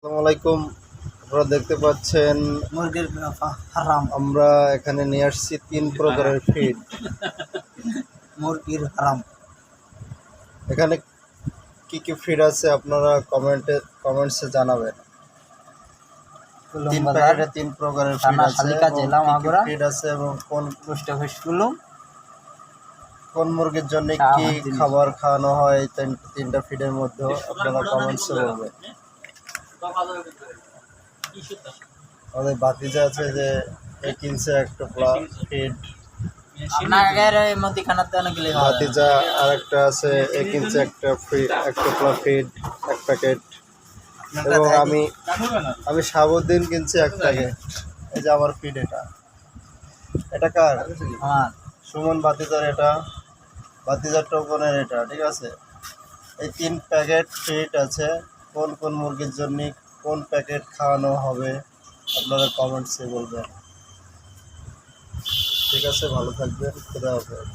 আসসালামু আলাইকুম। আপনারা দেখতে পাচ্ছেন মুরগির হারাম, আমরা এখানে নিয়ে আসছি 3 প্রকারের ফিড। মুরগির হারাম। এখানে কি কি ফিড আছে আপনারা কমেন্টসে জানাবেন। 3 বাজার প্যাকেটে 3 প্রকারের ফিড থানা আছে শালিকা এবং জেলা কি কি মাগুরা ফিড আছে এবং পোস্ট অফিস কুলুম কোন মুরগির জন্য কি শাহবাগ খাবার খাওয়ানো হয় এই তিনটা ফিডের মধ্যে আপনারা কমেন্টসে বলবেন। আমাদের বাতিজা আছে যে এই কিনছে একটা ফিড, আপনাদের এই মুদিখানাতে অনেক গেলে হয়। ভাতিজা আর একটা আছে এ কিনছে একটা টোপলা ফিড 1 প্যাকেট, এবং আমি সাবুদ্দিন কিনছি 1 প্যাকেট। এই যে আমার ফিড, এটা কার? আমার সুমন ভাতিজার, এটা ভাতিজার টোকনের, এটা ঠিক আছে। এই 3 প্যাকেট ফিড আছে। কোন কোন মুরগির জন্য কোন প্যাকেট খাওয়ানো হবে আপনারা কমেন্টসে বলবেন। ঠিক আছে, ভালো থাকবেন, খুদা হাফেজ।